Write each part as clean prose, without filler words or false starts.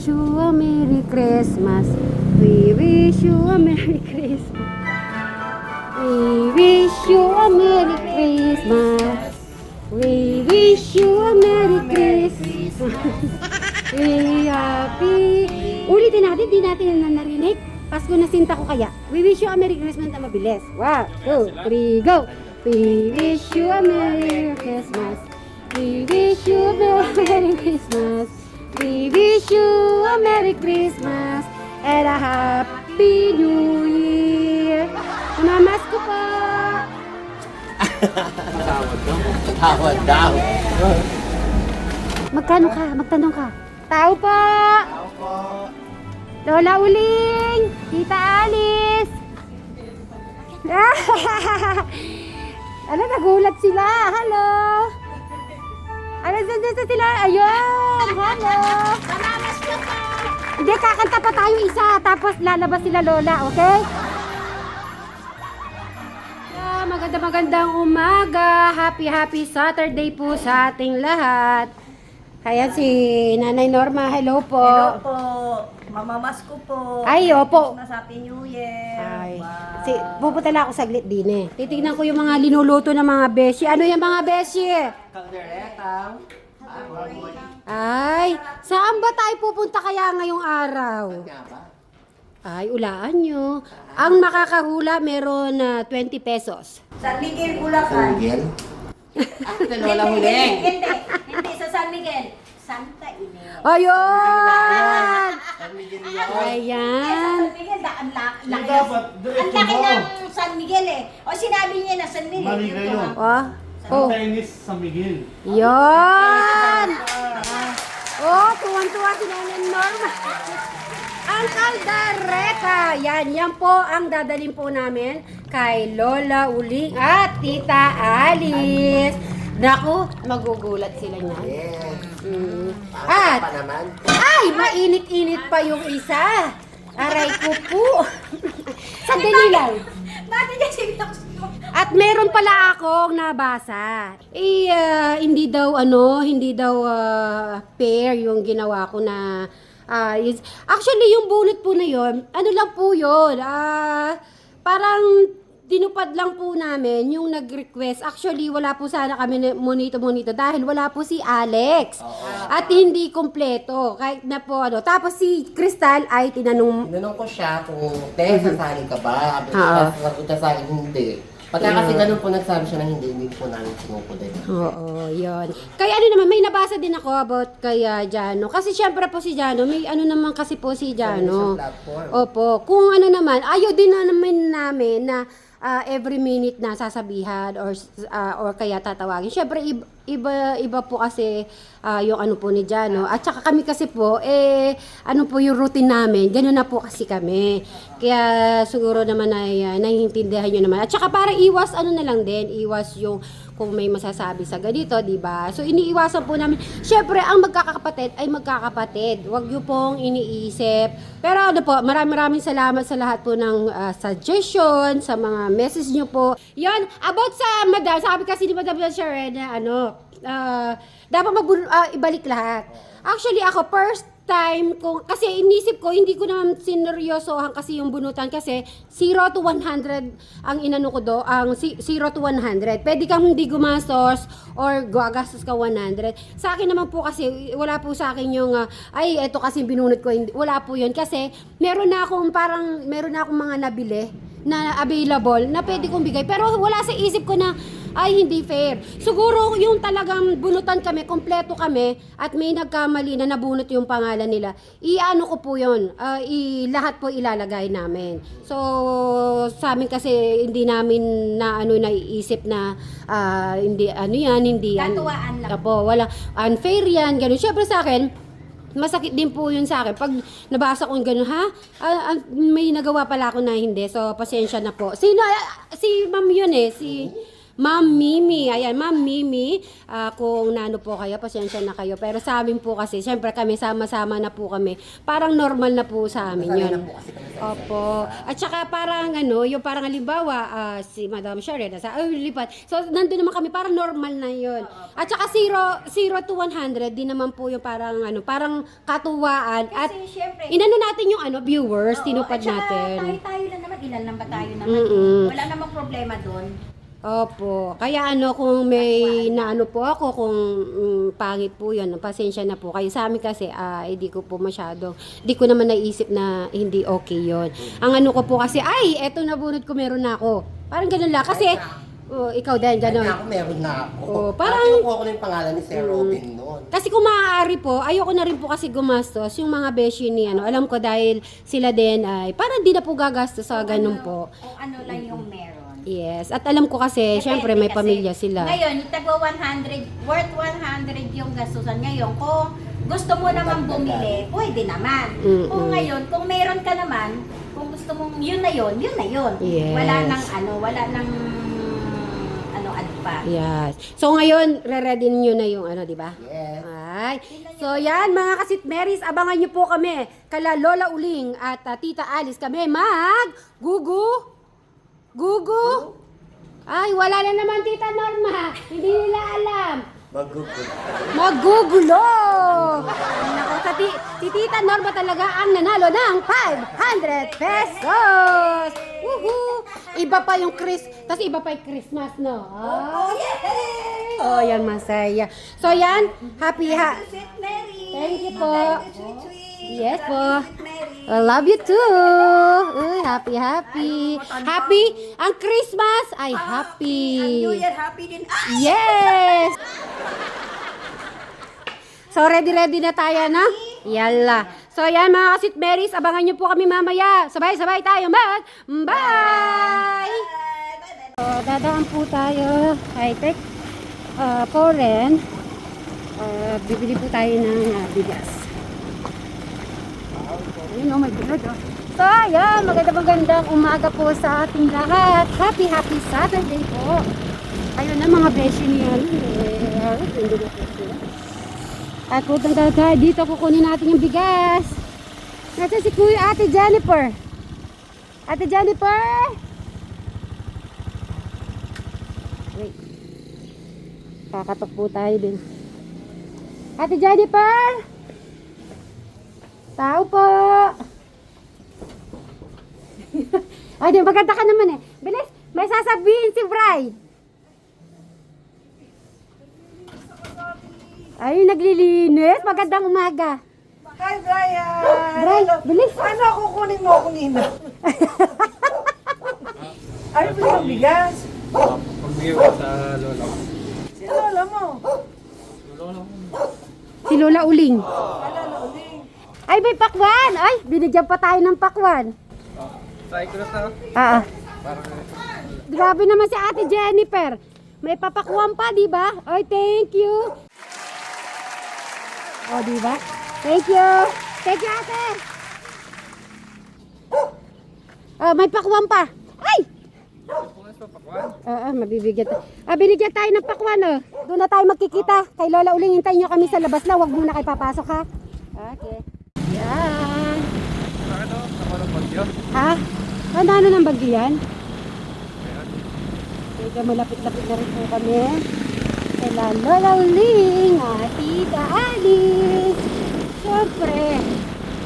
wish you a Merry Christmas. We wish you a Merry Christmas. We wish you a Merry Christmas. We wish you a Merry Christmas. We happy. Ulitin natin, di natin na narinig. Pasko na sinta ko kaya. We wish you a Merry Christmas na mabilis. 1, 2, 3, go! We wish you a Merry Christmas. We wish you a Merry Christmas. We wish you a Merry Christmas and a Happy New Year. Mamamas ko po. Tawad daw. Magkano ka? Magtanong ka. Tao po. Tao po. Lola Uling. Tita Alice. Ano, nagulat sila. Hello. Ano, dito sila. Ayun. Hello. Mamamas ko po! Hindi, kakanta pa tayo isa. Tapos lalabas sila Lola, okay? Magandang umaga. Happy Saturday po sa ating lahat. Ayan si Nanay Norma. Hello po. Hello po! Mamamas ko po! Ay, opo. Mas Happy New Year! Ay, Wow. pupunta lang ako saglit din eh. Titignan ko yung mga linuluto ng mga beshi. Ano yung mga beshi? Kaldereta. Ay, saan ba tayo pupunta kaya ngayong araw? Nga ba? Ay, ulaan nyo. Ang makakahula meron 20 pesos. San Miguel, Bulacan. Miguel? Ate Lola Huling. Hindi sa San Miguel. Santa Ines. Ayun! San Miguel yun. Ayan. San Miguel, ang laki. dapat, Ang diretso laki mo. ng San Miguel eh. O sinabi niya na San Miguel. Mali kayo. Oh. Oh. Santa Ines San Miguel. Yun! Oh, tuwan-tuwa si Nanay Norma. Ang kaldereta. Yan po ang dadalhin po namin kay Lola Uling at Tita Alice. Naku, magugulat sila niyan. Yes. At, Pa naman. ay, mainit-init pa yung isa. Aray ko po. Sandali lang. Bakit niya sinabi At meron pala akong nabasa. Hindi daw fair yung ginawa ko na actually yung bunot po na yon, ano lang po yon, parang tinupad lang po namin yung nag-request. Actually, wala po sana kami monito dahil wala po si Alex. At hindi kompleto. Kahit na po Tapos si Crystal ay tinanong. Tinanong ko siya kung, sasali ka ba? Oo. Sasagot niya sa akin, hindi. Pagka kasi ganun po nagsabi siya na hindi po namin sinukulit. Oo, yun. Kaya naman, may nabasa din ako about kay Jano. Kasi syempre po si Jano, may naman kasi po si Jano. Sa platform. Opo. Kung naman, ayaw din namin na every minute na sasabihan or kaya tatawagin. Syempre, iba po kasi yung po ni Jano. At saka kami kasi po, po yung routine namin. Ganun na po kasi kami. Kaya siguro naman ay naiintindihan nyo naman. At saka para iwas na lang din, iwas yung kung may masasabi sa ganito, di ba? So, iniiwasan po namin. Syempre, ang magkakapatid ay magkakapatid. Huwag nyo pong iniisip. Pero po, maraming salamat sa lahat po ng suggestion, sa mga message nyo po. Yan, about sa Madam, sabi kasi ni Madam Sharon na dapat ibalik lahat. Actually, ako, first time ko, kasi inisip ko, hindi ko naman sineryosohan kasi yung bunutan kasi 0 to 100 ang inano ko ang 0 to 100. Pwede kang hindi gumastos or gagastos ka 100. Sa akin naman po kasi, wala po sa akin yung, eto kasi binunot ko, hindi, wala po yun. Kasi meron na akong mga nabili na available na pwede kong bigay. Pero wala sa isip ko na, hindi fair. Siguro yung talagang bunutan kami, kompleto kami, at may nagkamali na nabunot yung pangalan nila, ko po yun. Lahat po ilalagay namin. So, sa amin kasi hindi namin naiisip na hindi hindi yan. Katuwaan lang. Opo, wala. Unfair yan, ganun. Syempre sa akin, masakit din po yun sa akin. Pag nabasa ko yung gano'n, may nagawa pala ako na hindi. So, pasensya na po. Si ma'am yun si Ma'am Mimi. Ayan, Ma'am Mimi, kung nano po kayo, pasensya na kayo. Pero sa amin po kasi, syempre kami, sama-sama na po kami. Parang normal na po sa amin Nasanay yun. na po kasi kami sa Opo. At saka parang yung parang halimbawa, si Madam Sharon, lipat. So, nandun naman kami, parang normal na yun. At saka 0 to 100, di naman po yung parang parang katuwaan. At Kasi syempre, inano natin yung viewers, oo, tinupad at saka natin. tayo lang naman, ilan lang ba tayo naman? Mm-mm. Wala namang problema doon. Opo. Kaya kung may naano po ako, kung pangit po yun, pasensya na po kayo. Sa amin kasi, hindi ko po masyadong, hindi ko naman naisip na hindi okay yon. Ang ano ko po kasi, ay, eto nabunod ko, meron na ako. Parang ganun lang. Kasi, ikaw din, Kahit ganun. na ako, meron na ako. Oh, Parang parang- kinukuha ko na yung pangalan ni Sir Robin noon. Kasi kung maaari po, ayoko na rin po kasi gumastos yung mga beshi ni alam ko dahil sila din ay parang di na po gagastos sa ganun po. Kung ano lang yung meron. Yes. At alam ko kasi, Depende syempre may kasi. pamilya sila. Ngayon, tagwa 100, worth 100 yung gastusan ngayon. Kung gusto mo naman bumili, pwede naman. Mm-mm. Kung ngayon, kung meron ka naman, kung gusto mong yun na yun, yun na yun. Yes. Wala nang ad pa. Yes. So ngayon, re-ready niyo na yung di ba? Yes. Ay. So yan mga kasitmeris, abangan niyo po kami kala Lola Uling at Tita Alice kami Gugu. Ay, wala na naman Tita Norma. Hindi nila alam. Magugod. Magugulo! Naku, si Tita Norma talaga ang nanalo ng 500 pesos! Woohoo! Iba pa yung tas iba pa yung Christmas, no? Oh, yan, masaya. So, yan, happy Sweet Mary! Thank you po. Sweet, sweet. Yes po. Sweet Mary. I love you too. Uy, happy. Happy. Ang Christmas ay happy. Ang New Year, happy din. Yes! So, ready na tayo, na? Yalla. So, yan mga kasitmeris, abangan nyo po kami mamaya. Sabay-sabay tayo Bye! So, dadaan po tayo. High-tech. Foreign. Bibili po tayo ng bigas. Ayun, oh my God. So, ayan, magandang umaga po sa ating lahat. Happy Saturday po. Ayun na mga beshi niya. At putang talaga, dito kukunin natin yung bigas. Nasa si Kuya Ate Jennifer. Ate Jennifer! Wait. Kakatok po tayo din. Ate Jennifer! Tao po! Ay, di maganda ka naman eh. Bilis, may sasabihin si Bray. Ay, naglilinis. Magandang umaga. Hi, Brian! Bray, bilis. Ano kukunin mo ako nina? Ano ba yung bigas? Pagbigay ko sa lola ko. Sino lola mo? Si Lola Uling. Ano na uling? Ay, may pakwan. Ay, binigyan pa tayo ng pakwan. Try ko na to. Parang Grabe naman si Ate Jennifer. May papakwan pa, di ba? Ay, thank you. O, di ba? Thank you. Thank you, ate. May pakwan pa. Ay! punas pa pakwan. Oo, mabibigyan tayo. Binigyan tayo ng pakwan, oh. Doon na tayo magkikita. Kay Lola Uling, hintayin nyo kami sa labas lang. Huwag muna kayo papasok, ha? Okay. Yan. Bakit o? Ako ng bagyo. Ha? Ano ng bagyo yan? Medyo malapit-lapit na rin po kami. Kaya Lola Uling, Tita Alice. Siyempre,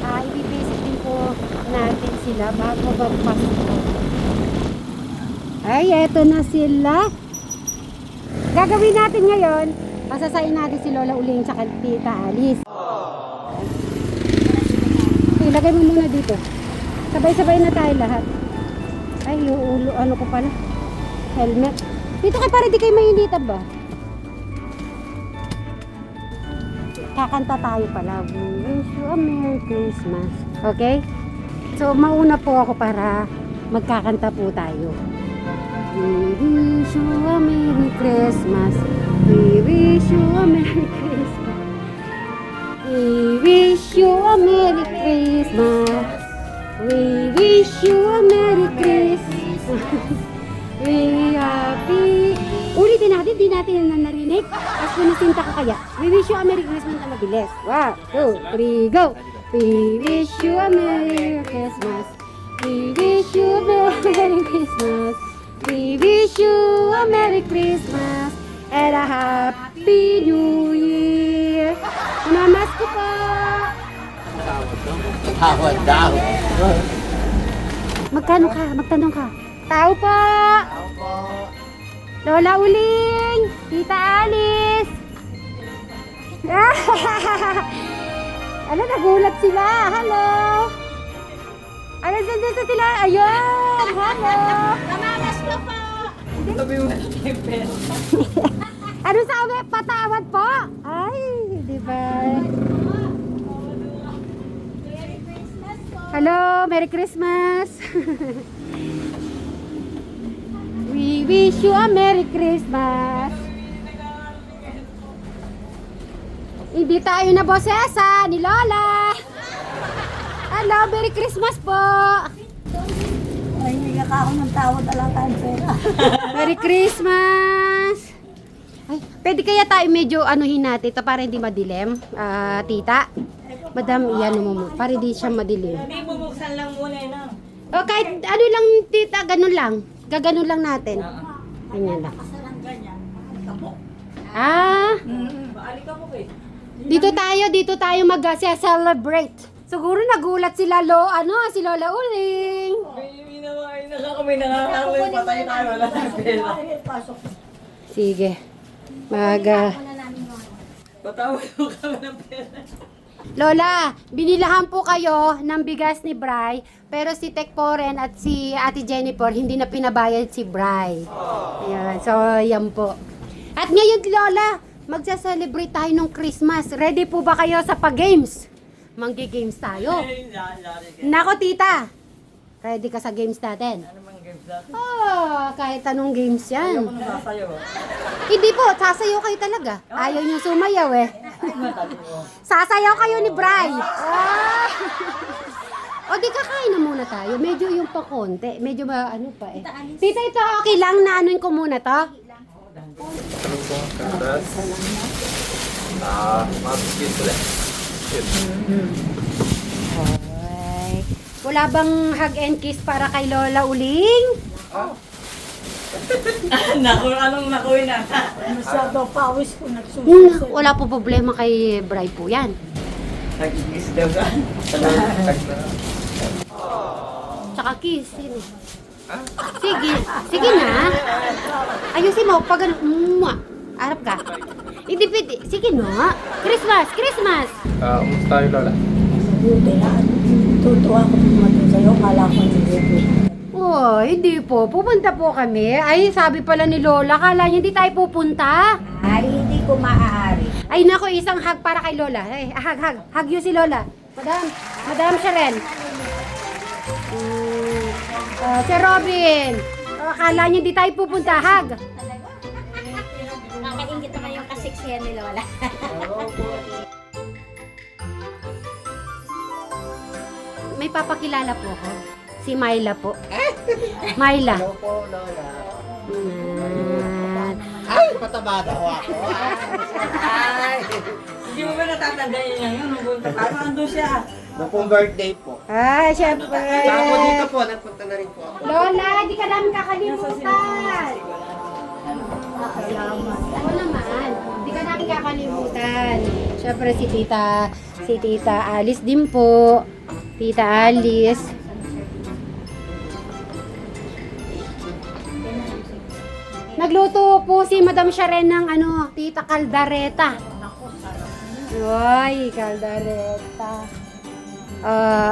ibibisit din po natin sila bago magpasko. Ay, eto na sila. Gagawin natin ngayon, pasasayin natin si Lola Uling at Tita Alice. Okay, lagay mo muna dito. Sabay-sabay na tayo lahat. Ay, yung ulo, ano ko pala? Helmet. Dito kayo para di kayo mainitan ba? Kakanta tayo pala. We wish you a Merry Christmas. Okay? So, mauna po ako para magkakanta po tayo. We wish you a Merry Christmas. We wish you a Merry Christmas. We wish you a Merry Christmas. We wish you a Merry Christmas. We happy ulitin natin, di natin na narinig. As pinasinta ka kaya. We wish you a Merry Christmas na mabilis. 1, 2, 3, go! We wish you a Merry Christmas. We wish you a Merry Christmas. We wish you a Merry Christmas and a Happy New Year. Mamas ko po. Tawad daw. Magkano ka? Magtanong ka. Tao po. Lola Uling. Tita Alice. Ano, nagulat sila. Hello. Ano, saan sila? Ayun. Hello. Mamamas ko po! Sabi mo. Ano sabi? Patawad po? Ay, di ba? Merry Christmas po! Hello, Merry Christmas. We wish you a Merry Christmas. Hindi tayo na bosesa ni Lola. Hello, Merry Christmas po. Ay, hindi ka ako ng tawad, ala tayong pera. Merry Christmas. Ay, pwede kaya tayo medyo anuhin natin ito para hindi madilim, tita? Madam, iyan mo para di siya madilim. Hindi, bubuksan lang muna yun. O kahit ano lang, tita, ganun lang. Gaganon lang natin. Ganyan lang. Ah, dito tayo mag-celebrate. Siguro nagulat sila si Lola Uling. May nakakawin, patay tayo, wala tayong pera. Sige. Muna namin yun. Patawad mo kami ng pera. Lola, binilahan po kayo ng bigas ni Bray, pero si Tek Poren at si Ate Jennifer hindi na pinabayad si Bray. Ayan, so yan po. At ngayon, Lola, magsa-celebrate tayo ng Christmas. Ready po ba kayo sa pag-games? Manggi-games tayo. Nako, tita. Ready ka sa games natin? Ano mang games natin? Kahit anong games yan. Ano sasayo? Hindi po, sasayaw kayo talaga. Ayaw niyo sumayaw eh. Sasayaw kayo ni Bray. O di kakain na muna tayo. Medyo yung pa konti. Medyo ba ano pa eh. Tita, ito okay lang na anuin ko muna to? Ano po? Kandas. Mabigit ulit. Okay. Wala bang hug and kiss para kay Lola Uling? Anong nakuwi na? Masyado pawis ko nagsususin. Wala po problema kay Bray po yan. Nag-kiss daw ka. Tsaka kiss. Yun eh. Sige. Sige na. Ayusin mo. Pag ano. Arap ka. Hindi pwede. Sige na. Christmas. Umusta tayo, Lola? Buti na. Tutuwa ko pumunta sa'yo. Kala ko hindi. Oh, hindi po. Pupunta po kami. Ay, sabi pala ni Lola. Kala niya hindi tayo pupunta. Ay, hindi ko maaari. Ay, nako. Isang hug para kay Lola. Ay, hug. Hug you si Lola. Madam Sharon. Sir Robin. Akala niya hindi tayo pupunta. Hug. Nakaingit naman yung kasiksiyan ni Lola. May papakilala po ako. Si Myla po. Myla. Hello po, Lola. Yan. Ay, pataba daw ako. Ay. Hindi mo ba natatandaan yun? Ano ando siya? Noong pong birthday po. Ay, syempre. Saka po dito po, nagpunta na rin po ako. Lola, di ka namin kakalimutan. Oo naman. Di ka namin kakalimutan. Syempre si Tita Alice din po. Tita Alice. Nagluto po si Madam Sharon ng Tita Caldareta. Ay, Caldareta.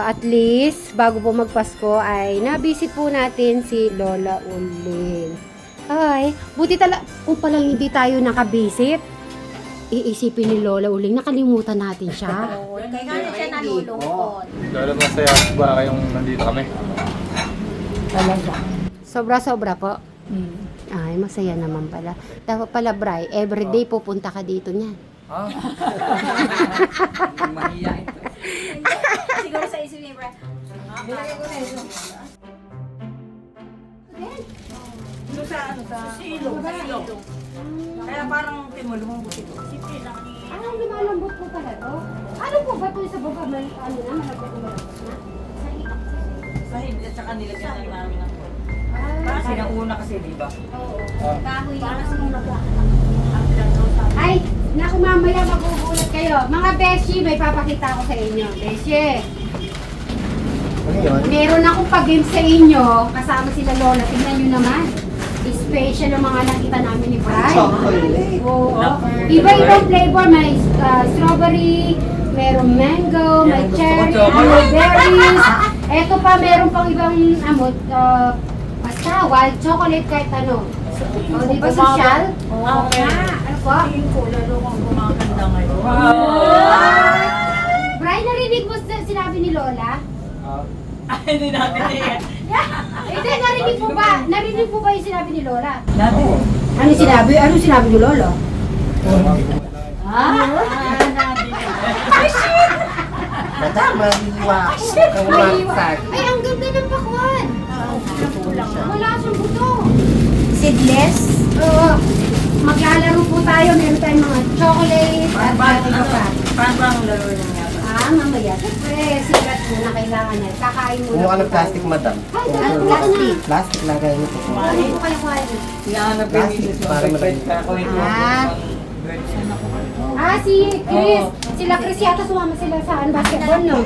At least, bago po magpasko ay nabisit po natin si Lola Uling. Ay, buti talaga, kung palang hindi tayo nakabisit, iisipin ni Lola Uling, nakalimutan natin siya. Kaya nga na siya nalulungkot. Lola, masaya ba kayong nandito kami? Talaga. Sobra-sobra po. Ay, masaya naman pala. Dapat pala, Bray, everyday pupunta ka dito niyan. Mahiyain. Siguro sa isip ni Brad. Bilagay ko na ito. Ito sa silong. parang timulong ito. Simple lang ni... Ang lumalambot po pala to. Ano po ba ito sa baba? May ano na, malagyan na. Sa hindi at saka nilagyan lang namin ng pot. Ah, Kasi nauna kasi, di ba? Oo. Kahoy lang kasi. ay, naku mamaya magugulat kayo. Mga Beshi, may papakita ko sa inyo. Beshi, Ano yun? meron akong pag-game sa inyo. Kasama sila Lola. Tingnan nyo naman. Special ang mga nakita namin ni Bri. Chocolate. Oo. Iba-ibang flavor. May strawberry, merong mango, may cherry, may berries. Eto pa, meron pang ibang amot. Basta, wild chocolate kahit ano. O, di ba social? Oo, nga. Ano po? Tingin ko, lalo kang gumaganda ngayon. Bri, narinig mo sinabi ni Lola? Ay, hindi natin yan. Hindi, narinig mo ba? Narinig mo ba yung sinabi ni Lola? Natin. Ano sinabi? Ano sinabi ni Lolo? Madam, maliliwa ako. Kawasak. Ay, ang ganda ng pakwan. Wala siyang buto. Seedless. Oo. Maglalaro po tayo. Meron tayong mga chocolate at iba pa. Parang laro lang yan. Mamaya. Siyempre, sigat mo na kailangan niya. Kakain mo Kumuha na. ng plastic, madam. Ay, ano plastic? Plastic lang kayo nito. Ano po kayo kuhain? Hinahanap ko yung misis mo. Para madali. Kaya ko ito. Si Chris. Sila Chris yata sumama sila sa basketball, no?